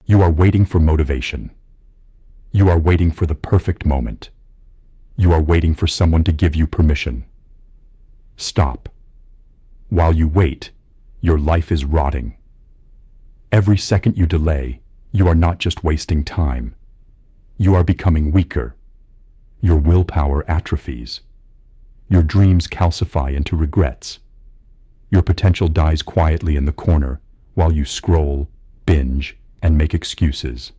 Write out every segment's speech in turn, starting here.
You are waiting for motivation. You are waiting for the perfect moment. You are waiting for someone to give you permission. Stop. While you wait, your life is rotting. Every second you delay, you are not just wasting time. You are becoming weaker. Your willpower atrophies. Your dreams calcify into regrets. Your potential dies quietly in the corner while you scroll, binge, and make excuses.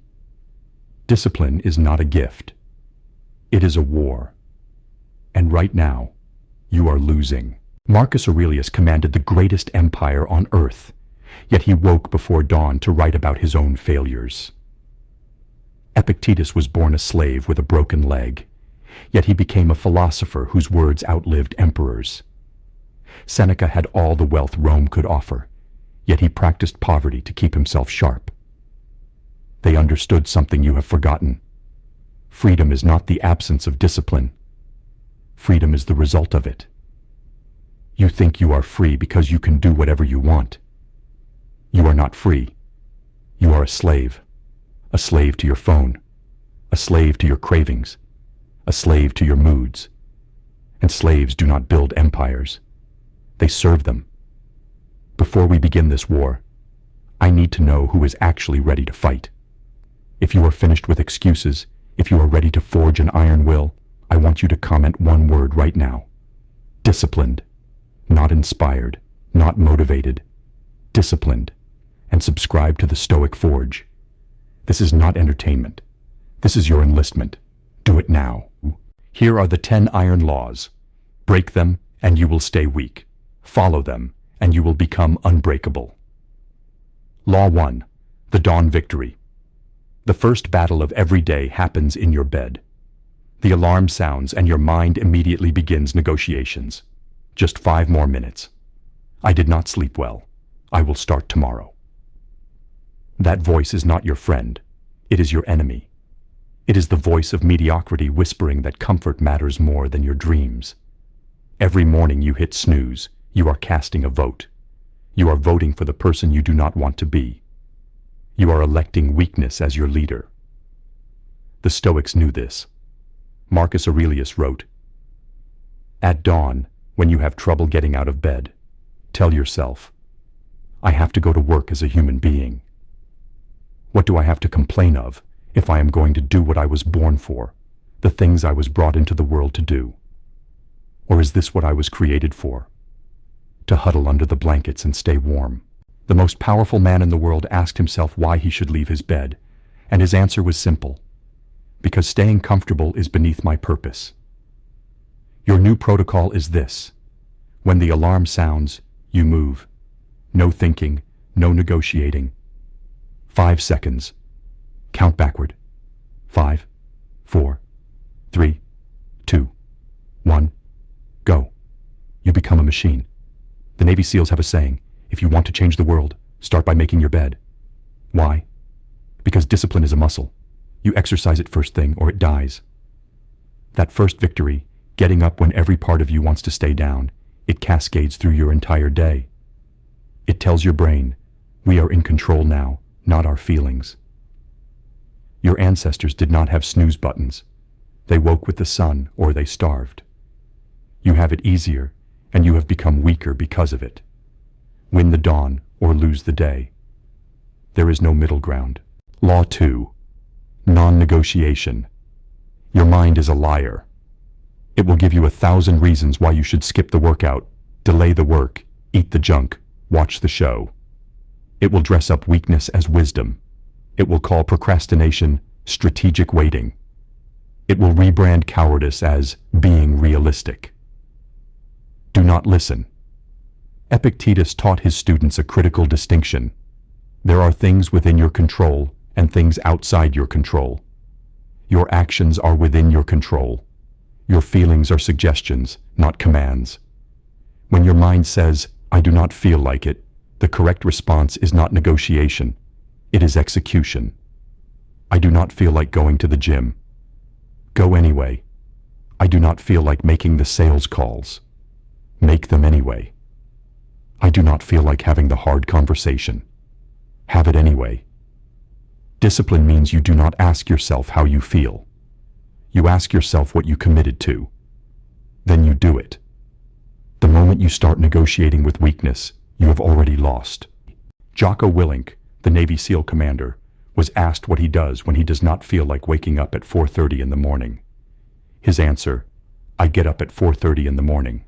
Discipline is not a gift. It is a war. And right now, you are losing. Marcus Aurelius commanded the greatest empire on earth, yet he woke before dawn to write about his own failures. Epictetus was born a slave with a broken leg, yet he became a philosopher whose words outlived emperors. Seneca had all the wealth Rome could offer, yet he practiced poverty to keep himself sharp. They understood something you have forgotten. Freedom is not the absence of discipline. Freedom is the result of it. You think you are free because you can do whatever you want. You are not free. You are a slave to your phone, a slave to your cravings, a slave to your moods. And slaves do not build empires. They serve them. Before we begin this war, I need to know who is actually ready to fight. If you are finished with excuses, if you are ready to forge an iron will, I want you to comment one word right now. Disciplined. Not inspired, not motivated. Disciplined. And subscribe to the Stoic Forge. This is not entertainment. This is your enlistment. Do it now. Here are the 10 iron laws. Break them, and you will stay weak. Follow them, and you will become unbreakable. Law 1. The dawn victory. The first battle of every day happens in your bed. The alarm sounds, and your mind immediately begins negotiations. Just 5 more minutes. I did not sleep well. I will start tomorrow. That voice is not your friend. It is your enemy. It is the voice of mediocrity whispering that comfort matters more than your dreams. Every morning you hit snooze, you are casting a vote. You are voting for the person you do not want to be. You are electing weakness as your leader. The Stoics knew this. Marcus Aurelius wrote, "At dawn, when you have trouble getting out of bed, tell yourself, I have to go to work as a human being. What do I have to complain of if I am going to do what I was born for, the things I was brought into the world to do? Or is this what I was created for? To huddle under the blankets and stay warm?" The most powerful man in the world asked himself why he should leave his bed, and his answer was simple: because staying comfortable is beneath my purpose. Your new protocol is this: when the alarm sounds, you move. No thinking, no negotiating. 5 seconds. Count backward. 5, 4, 3, 2, 1, go. You become a machine. The Navy SEALs have a saying: if you want to change the world, start by making your bed. Why? Because discipline is a muscle. You exercise it first thing or it dies. That first victory, getting up when every part of you wants to stay down, it cascades through your entire day. It tells your brain, we are in control now, not our feelings. Your ancestors did not have snooze buttons. They woke with the sun or they starved. You have it easier, and you have become weaker because of it. Win the dawn or lose the day. There is no middle ground. Law 2. Non-negotiation. Your mind is a liar. It will give you 1,000 reasons why you should skip the workout, delay the work, eat the junk, watch the show. It will dress up weakness as wisdom. It will call procrastination strategic waiting. It will rebrand cowardice as being realistic. Do not listen. Epictetus taught his students a critical distinction. There are things within your control and things outside your control. Your actions are within your control. Your feelings are suggestions, not commands. When your mind says, I do not feel like it, the correct response is not negotiation. It is execution. I do not feel like going to the gym. Go anyway. I do not feel like making the sales calls. Make them anyway. I do not feel like having the hard conversation. Have it anyway. Discipline means you do not ask yourself how you feel. You ask yourself what you committed to. Then you do it. The moment you start negotiating with weakness, you have already lost. Jocko Willink, the Navy SEAL commander, was asked what he does when he does not feel like waking up at 4:30 in the morning. His answer, "I get up at 4:30 in the morning."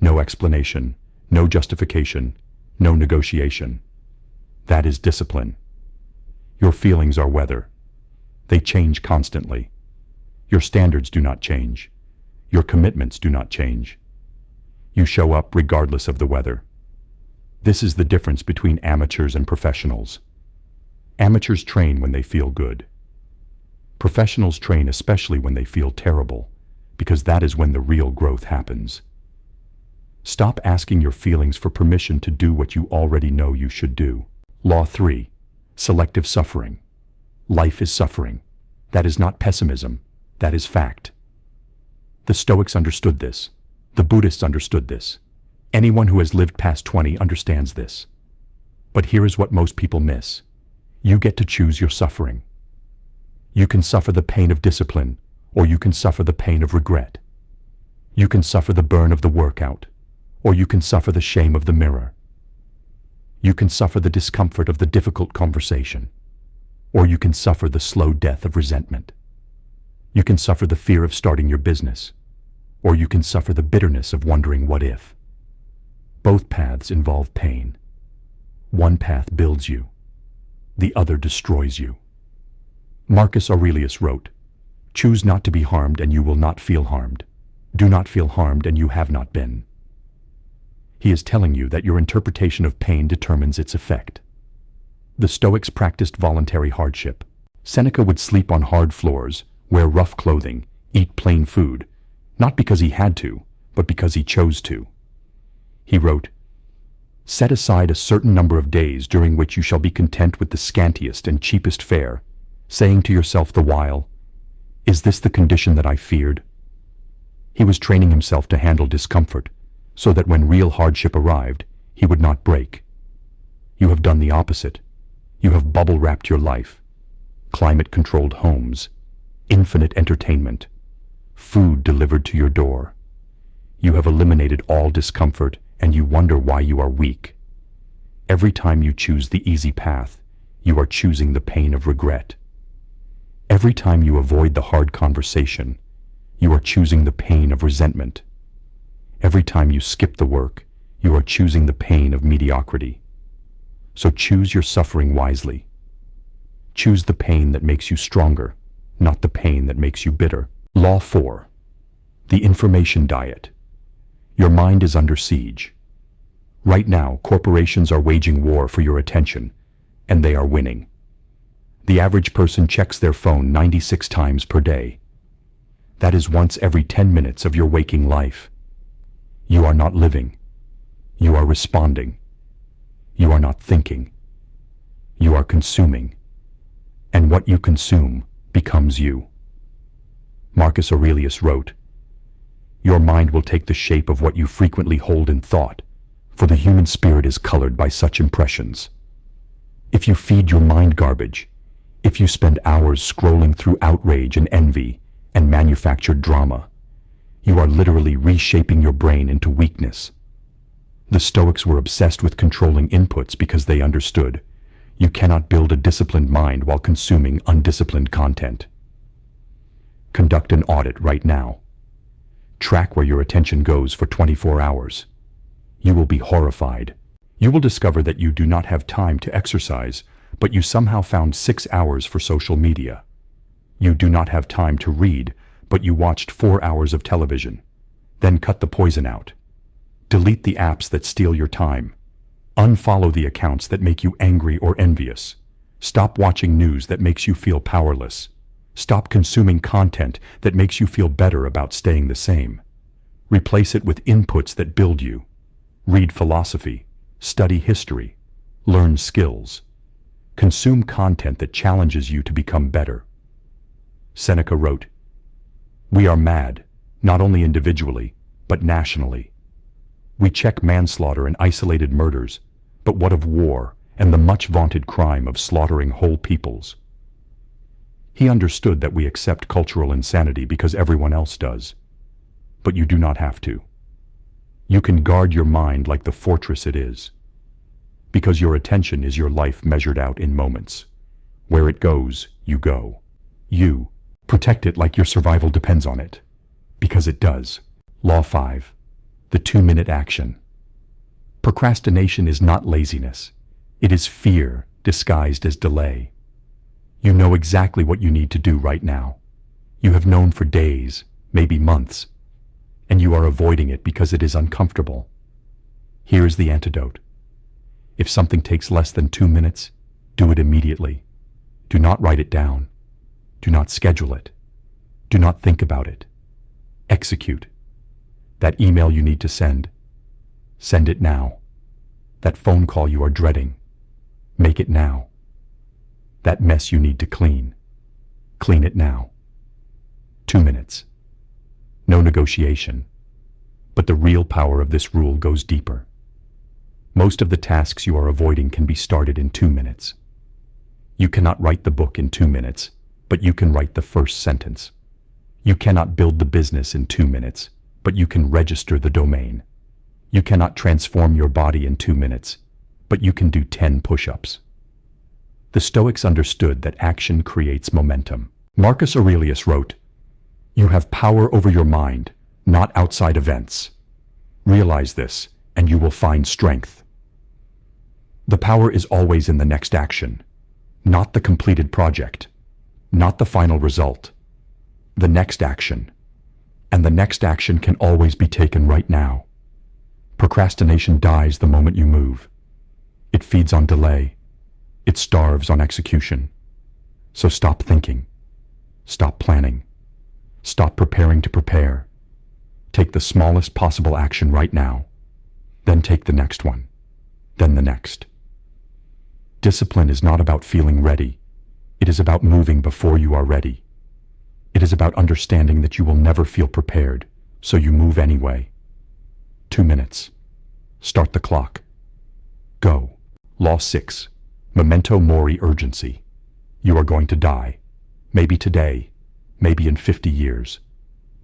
No explanation, no justification, no negotiation. That is discipline. Your feelings are weather. They change constantly. Your standards do not change. Your commitments do not change. You show up regardless of the weather. This is the difference between amateurs and professionals. Amateurs train when they feel good. Professionals train especially when they feel terrible, because that is when the real growth happens. Stop asking your feelings for permission to do what you already know you should do. Law 3. Selective suffering. Life is suffering. That is not pessimism. That is fact. The Stoics understood this. The Buddhists understood this. Anyone who has lived past 20 understands this. But here is what most people miss. You get to choose your suffering. You can suffer the pain of discipline, or you can suffer the pain of regret. You can suffer the burn of the workout, or you can suffer the shame of the mirror. You can suffer the discomfort of the difficult conversation, or you can suffer the slow death of resentment. You can suffer the fear of starting your business, or you can suffer the bitterness of wondering what if. Both paths involve pain. One path builds you. The other destroys you. Marcus Aurelius wrote, "Choose not to be harmed and you will not feel harmed. Do not feel harmed and you have not been." He is telling you that your interpretation of pain determines its effect. The Stoics practiced voluntary hardship. Seneca would sleep on hard floors, wear rough clothing, eat plain food, not because he had to, but because he chose to. He wrote, "Set aside a certain number of days during which you shall be content with the scantiest and cheapest fare, saying to yourself the while, 'Is this the condition that I feared?'" He was training himself to handle discomfort, so that when real hardship arrived, he would not break. You have done the opposite. You have bubble-wrapped your life. Climate-controlled homes, infinite entertainment, food delivered to your door. You have eliminated all discomfort, and you wonder why you are weak. Every time you choose the easy path, you are choosing the pain of regret. Every time you avoid the hard conversation, you are choosing the pain of resentment. Every time you skip the work, you are choosing the pain of mediocrity. So choose your suffering wisely. Choose the pain that makes you stronger, not the pain that makes you bitter. Law 4. The information diet. Your mind is under siege. Right now, corporations are waging war for your attention, and they are winning. The average person checks their phone 96 times per day. That is once every 10 minutes of your waking life. You are not living. You are responding. You are not thinking. You are consuming. And what you consume becomes you. Marcus Aurelius wrote, "Your mind will take the shape of what you frequently hold in thought, for the human spirit is colored by such impressions. If you feed your mind garbage, if you spend hours scrolling through outrage and envy and manufactured drama, you are literally reshaping your brain into weakness." The Stoics were obsessed with controlling inputs because they understood you cannot build a disciplined mind while consuming undisciplined content. Conduct an audit right now. Track where your attention goes for 24 hours. You will be horrified. You will discover that you do not have time to exercise, but you somehow found 6 hours for social media. You do not have time to read, but you watched 4 hours of television. Then cut the poison out. Delete the apps that steal your time. Unfollow the accounts that make you angry or envious. Stop watching news that makes you feel powerless. Stop consuming content that makes you feel better about staying the same. Replace it with inputs that build you. Read philosophy, study history, learn skills. Consume content that challenges you to become better. Seneca wrote, "We are mad, not only individually, but nationally. We check manslaughter and isolated murders, but what of war and the much-vaunted crime of slaughtering whole peoples. He understood that we accept cultural insanity because everyone else does. But you do not have to. You can guard your mind like the fortress it is, because your attention is your life measured out in moments. Where it goes, you go. You protect it like your survival depends on it, because it does. Law 5. The 2-minute action. Procrastination is not laziness. It is fear disguised as delay. You know exactly what you need to do right now. You have known for days, maybe months, and you are avoiding it because it is uncomfortable. Here is the antidote. If something takes less than 2 minutes, do it immediately. Do not write it down. Do not schedule it. Do not think about it. Execute. That email you need to send it now. That phone call you are dreading, make it now. That mess you need to clean it now. 2 minutes. No negotiation. But the real power of this rule goes deeper. Most of the tasks you are avoiding can be started in 2 minutes. You cannot write the book in 2 minutes, but you can write the first sentence. You cannot build the business in 2 minutes, but you can register the domain. You cannot transform your body in 2 minutes, but you can do 10 push-ups. The Stoics understood that action creates momentum. Marcus Aurelius wrote, "You have power over your mind, not outside events. Realize this, and you will find strength." The power is always in the next action, not the completed project, not the final result. The next action. And the next action can always be taken right now. Procrastination dies the moment you move. It feeds on delay. It starves on execution. So stop thinking. Stop planning. Stop preparing to prepare. Take the smallest possible action right now. Then take the next one. Then the next. Discipline is not about feeling ready. It is about moving before you are ready. It is about understanding that you will never feel prepared, so you move anyway. 2 minutes. Start the clock. Go. Law 6. Memento Mori urgency. You are going to die. Maybe today, maybe in 50 years.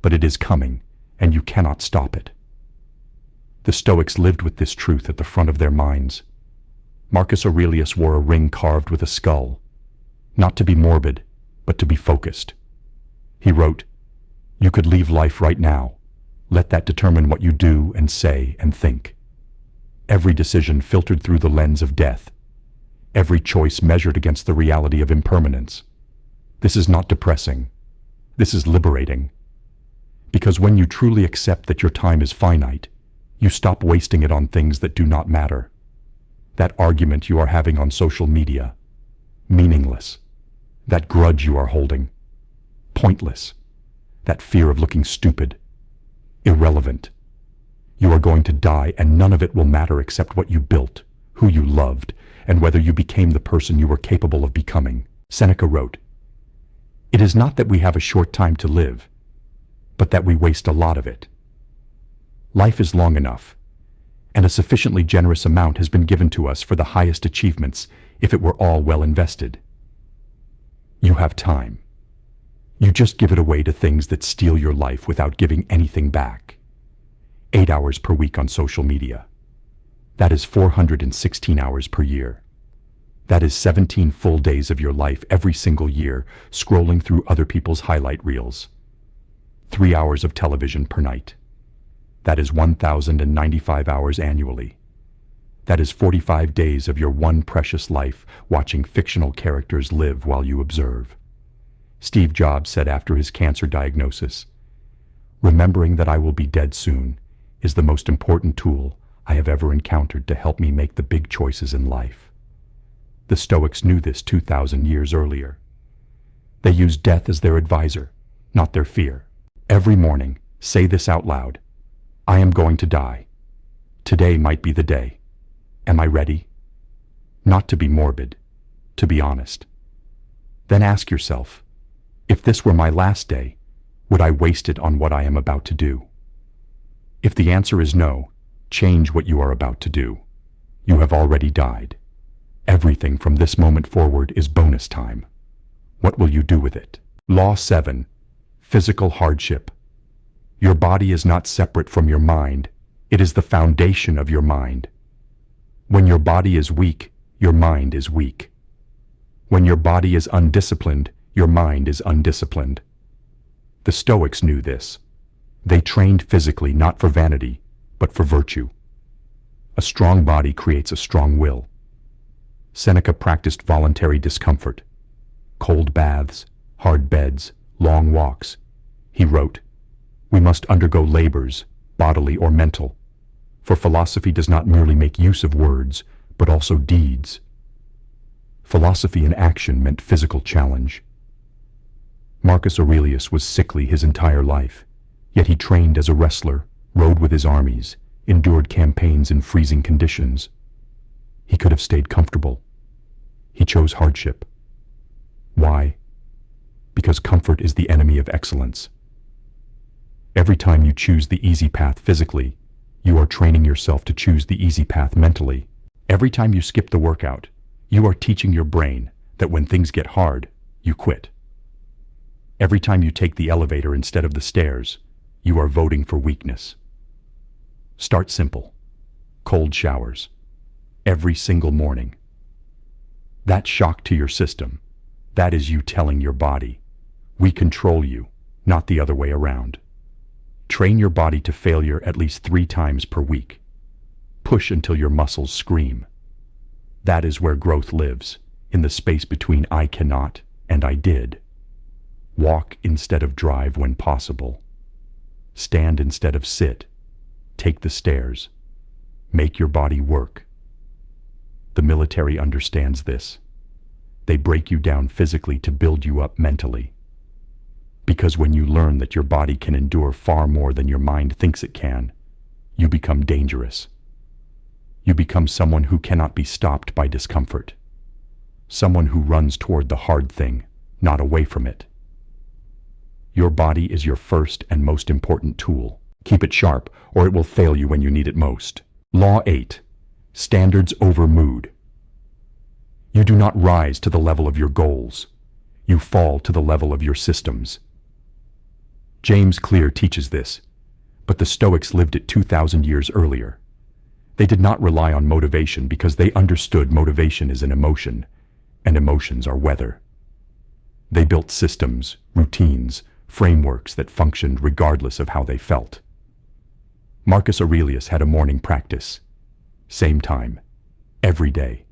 But it is coming, and you cannot stop it. The Stoics lived with this truth at the front of their minds. Marcus Aurelius wore a ring carved with a skull, not to be morbid, but to be focused. He wrote, "You could leave life right now. Let that determine what you do and say and think. Every decision filtered through the lens of death. Every choice measured against the reality of impermanence. This is not depressing. This is liberating. Because when you truly accept that your time is finite, you stop wasting it on things that do not matter. That argument you are having on social media, meaningless. That grudge you are holding, pointless. That fear of looking stupid, irrelevant. You are going to die, and none of it will matter except what you built, who you loved, and whether you became the person you were capable of becoming." Seneca wrote, "It is not that we have a short time to live, but that we waste a lot of it. Life is long enough, and a sufficiently generous amount has been given to us for the highest achievements if it were all well invested. You have time. You just give it away to things that steal your life without giving anything back. 8 hours per week on social media. That is 416 hours per year. That is 17 full days of your life every single year scrolling through other people's highlight reels. 3 hours of television per night. That is 1,095 hours annually. That is 45 days of your one precious life watching fictional characters live while you observe." Steve Jobs said after his cancer diagnosis, "Remembering that I will be dead soon is the most important tool I have ever encountered to help me make the big choices in life." The Stoics knew this 2,000 years earlier. They used death as their advisor, not their fear. Every morning, say this out loud: "I am going to die. Today might be the day. Am I ready?" Not to be morbid, to be honest. Then ask yourself, if this were my last day, would I waste it on what I am about to do? If the answer is no, change what you are about to do. You have already died. Everything from this moment forward is bonus time. What will you do with it? Law 7. Physical hardship. Your body is not separate from your mind. It is the foundation of your mind. When your body is weak, your mind is weak. When your body is undisciplined, your mind is undisciplined. The Stoics knew this. They trained physically not for vanity, but for virtue. A strong body creates a strong will. Seneca practiced voluntary discomfort. Cold baths, hard beds, long walks. He wrote, "We must undergo labors, bodily or mental, for philosophy does not merely make use of words, but also deeds." Philosophy in action meant physical challenge. Marcus Aurelius was sickly his entire life, yet he trained as a wrestler, rode with his armies, endured campaigns in freezing conditions. He could have stayed comfortable. He chose hardship. Why? Because comfort is the enemy of excellence. Every time you choose the easy path physically, you are training yourself to choose the easy path mentally. Every time you skip the workout, you are teaching your brain that when things get hard, you quit. Every time you take the elevator instead of the stairs, you are voting for weakness. Start simple. Cold showers. Every single morning. That shock to your system, that is you telling your body, we control you, not the other way around. Train your body to failure at least 3 times per week. Push until your muscles scream. That is where growth lives, in the space between I cannot and I did. Walk instead of drive when possible. Stand instead of sit. Take the stairs. Make your body work. The military understands this. They break you down physically to build you up mentally. Because when you learn that your body can endure far more than your mind thinks it can, you become dangerous. You become someone who cannot be stopped by discomfort. Someone who runs toward the hard thing, not away from it. Your body is your first and most important tool. Keep it sharp, or it will fail you when you need it most. Law 8. Standards over mood. You do not rise to the level of your goals. You fall to the level of your systems. James Clear teaches this, but the Stoics lived it 2,000 years earlier. They did not rely on motivation because they understood motivation is an emotion, and emotions are weather. They built systems, routines, frameworks that functioned regardless of how they felt. Marcus Aurelius had a morning practice. Same time, every day.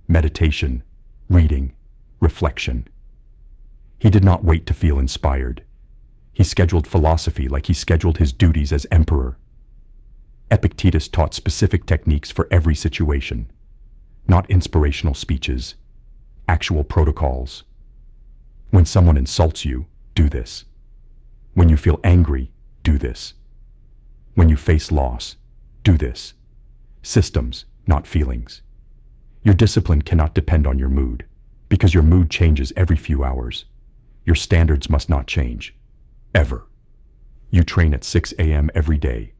Meditation, reading, reflection. He did not wait to feel inspired. He scheduled philosophy like he scheduled his duties as emperor. Epictetus taught specific techniques for every situation, not inspirational speeches, actual protocols. When someone insults you, do this. When you feel angry, do this. When you face loss, do this. Systems, not feelings. Your discipline cannot depend on your mood, because your mood changes every few hours. Your standards must not change, ever. You train at 6 a.m. every day,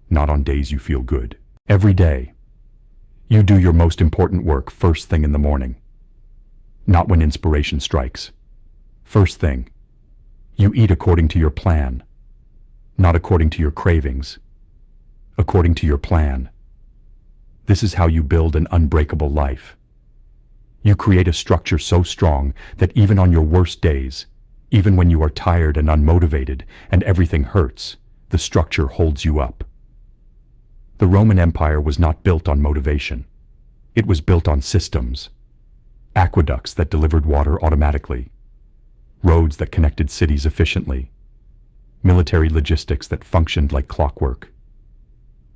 not on days you feel good. Every day. You do your most important work first thing in the morning, not when inspiration strikes. First thing. You eat according to your plan, not according to your cravings, according to your plan. This is how you build an unbreakable life. You create a structure so strong that even on your worst days, even when you are tired and unmotivated and everything hurts, the structure holds you up. The Roman Empire was not built on motivation. It was built on systems. Aqueducts that delivered water automatically. Roads that connected cities efficiently. Military logistics that functioned like clockwork.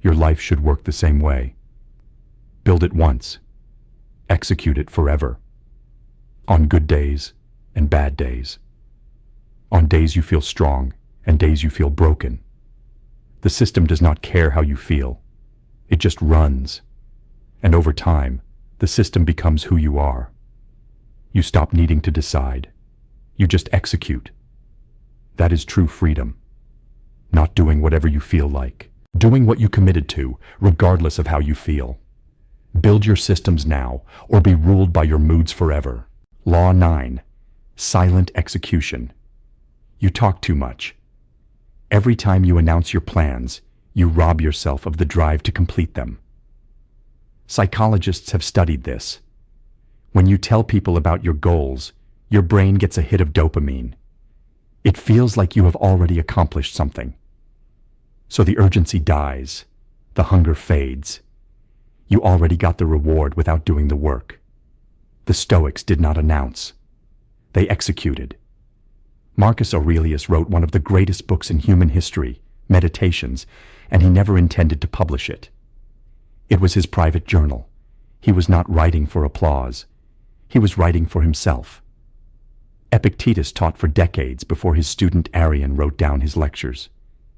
Your life should work the same way. Build it once. Execute it forever. On good days and bad days. On days you feel strong and days you feel broken. The system does not care how you feel. It just runs. And over time, the system becomes who you are. You stop needing to decide. You just execute. That is true freedom. Not doing whatever you feel like. Doing what you committed to, regardless of how you feel. Build your systems now, or be ruled by your moods forever. Law 9. Silent execution. You talk too much. Every time you announce your plans, you rob yourself of the drive to complete them. Psychologists have studied this. When you tell people about your goals, your brain gets a hit of dopamine. It feels like you have already accomplished something. So the urgency dies, the hunger fades. You already got the reward without doing the work. The Stoics did not announce. They executed. Marcus Aurelius wrote one of the greatest books in human history, Meditations, and he never intended to publish it. It was his private journal. He was not writing for applause. He was writing for himself. Epictetus taught for decades before his student Arian wrote down his lectures.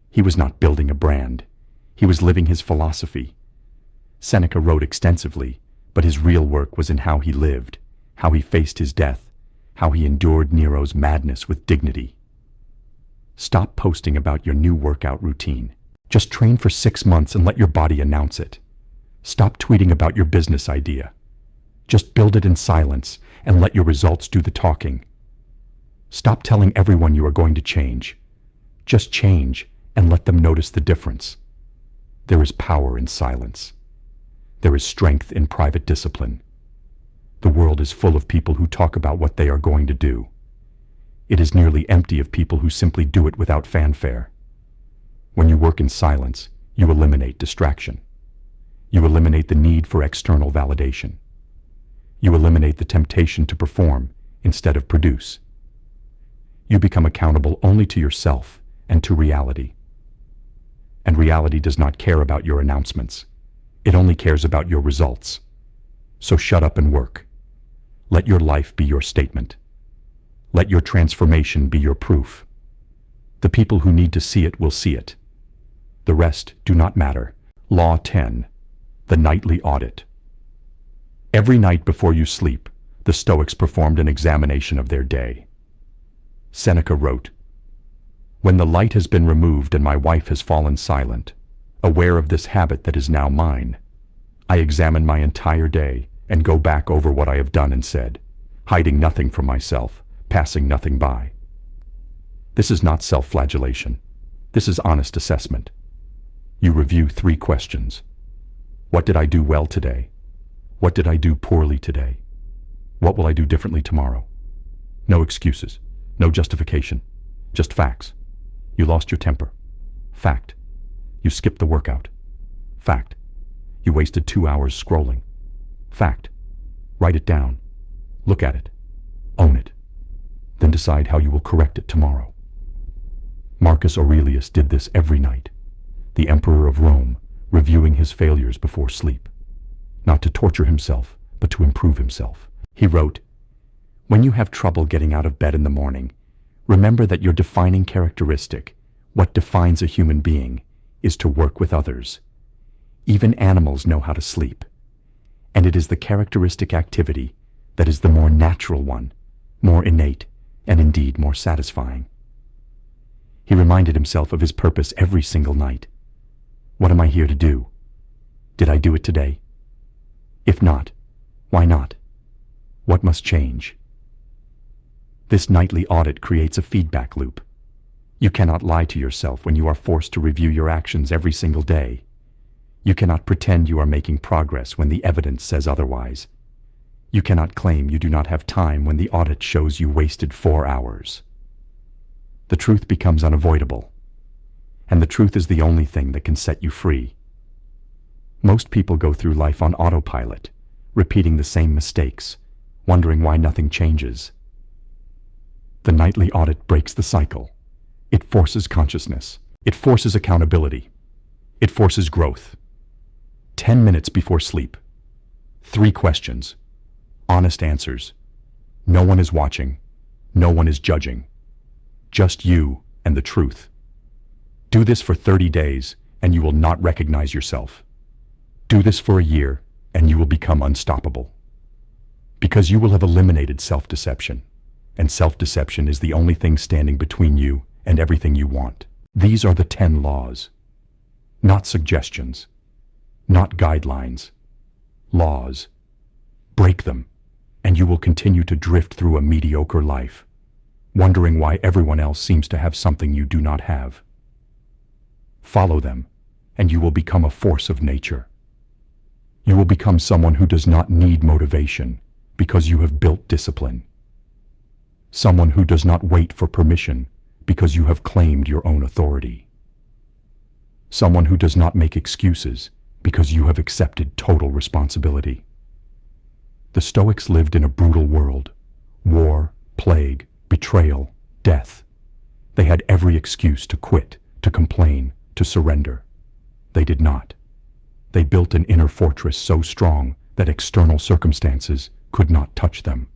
He was not building a brand. He was living his philosophy. Seneca wrote extensively, but his real work was in how he lived, how he faced his death, how he endured Nero's madness with dignity. Stop posting about your new workout routine. Just train for 6 months and let your body announce it. Stop tweeting about your business idea. Just build it in silence and let your results do the talking. Stop telling everyone you are going to change. Just change and let them notice the difference. There is power in silence. There is strength in private discipline. The world is full of people who talk about what they are going to do. It is nearly empty of people who simply do it without fanfare. When you work in silence, you eliminate distraction. You eliminate the need for external validation. You eliminate the temptation to perform instead of produce. You become accountable only to yourself and to reality. And reality does not care about your announcements. It only cares about your results. So shut up and work. Let your life be your statement. Let your transformation be your proof. The people who need to see it will see it. The rest do not matter. Law 10. The Nightly Audit. Every night before you sleep, the Stoics performed an examination of their day. Seneca wrote, "When the light has been removed and my wife has fallen silent, aware of this habit that is now mine, I examine my entire day and go back over what I have done and said, hiding nothing from myself, passing nothing by." This is not self-flagellation. This is honest assessment. You review 3 questions. What did I do well today? What did I do poorly today? What will I do differently tomorrow? No excuses, no justification, just facts. You lost your temper. Fact. You skipped the workout. Fact. You wasted 2 hours scrolling. Fact. Write it down. Look at it. Own it. Then decide how you will correct it tomorrow. Marcus Aurelius did this every night. The Emperor of Rome, reviewing his failures before sleep. Not to torture himself, but to improve himself. He wrote, "When you have trouble getting out of bed in the morning, remember that your defining characteristic, what defines a human being, is to work with others. Even animals know how to sleep. And it is the characteristic activity that is the more natural one, more innate, and indeed more satisfying." He reminded himself of his purpose every single night. What am I here to do? Did I do it today? If not, why not? What must change? This nightly audit creates a feedback loop. You cannot lie to yourself when you are forced to review your actions every single day. You cannot pretend you are making progress when the evidence says otherwise. You cannot claim you do not have time when the audit shows you wasted 4 hours. The truth becomes unavoidable, and the truth is the only thing that can set you free. Most people go through life on autopilot, repeating the same mistakes, wondering why nothing changes. The nightly audit breaks the cycle. It forces consciousness. It forces accountability. It forces growth. 10 minutes before sleep. 3 questions. Honest answers. No one is watching. No one is judging. Just you and the truth. Do this for 30 days and you will not recognize yourself. Do this for a year and you will become unstoppable. Because you will have eliminated self-deception, and self-deception is the only thing standing between you and everything you want. These are the 10 laws. Not suggestions. Not guidelines. laws. Break them, and you will continue to drift through a mediocre life, wondering why everyone else seems to have something you do not have. Follow them, and you will become a force of nature. You will become someone who does not need motivation because you have built discipline. Someone who does not wait for permission because you have claimed your own authority. Someone who does not make excuses because you have accepted total responsibility. The Stoics lived in a brutal world: war, plague, betrayal, death. They had every excuse to quit, to complain, to surrender. They did not. They built an inner fortress so strong that external circumstances could not touch them.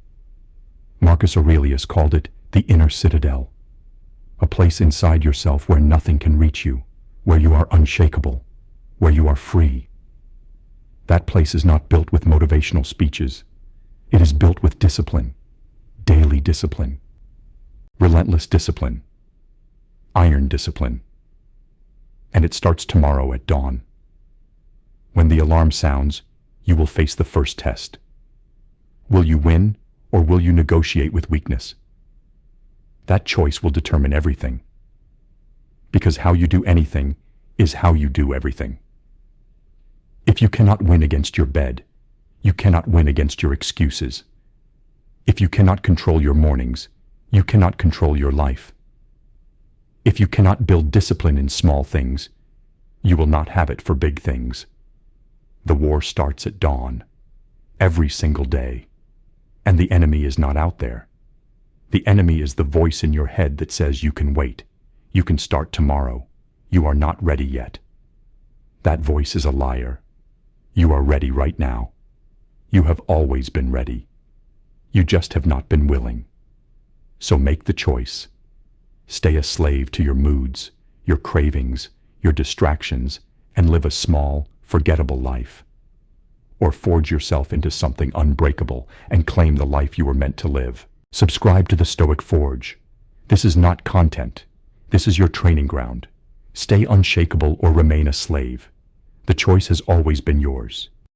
Marcus Aurelius called it the inner citadel, a place inside yourself where nothing can reach you, where you are unshakable, where you are free. That place is not built with motivational speeches. It is built with discipline, daily discipline, relentless discipline, iron discipline. And it starts tomorrow at dawn. When the alarm sounds, you will face the first test. Will you win, or will you negotiate with weakness? That choice will determine everything. Because how you do anything is how you do everything. If you cannot win against your bed, you cannot win against your excuses. If you cannot control your mornings, you cannot control your life. If you cannot build discipline in small things, you will not have it for big things. The war starts at dawn, every single day. And the enemy is not out there. The enemy is the voice in your head that says you can wait, you can start tomorrow, you are not ready yet. That voice is a liar. You are ready right now. You have always been ready. You just have not been willing. So make the choice. Stay a slave to your moods, your cravings, your distractions, and live a small, forgettable life. Or forge yourself into something unbreakable and claim the life you were meant to live. Subscribe to the Stoic Forge. This is not content. This is your training ground. Stay unshakable or remain a slave. The choice has always been yours.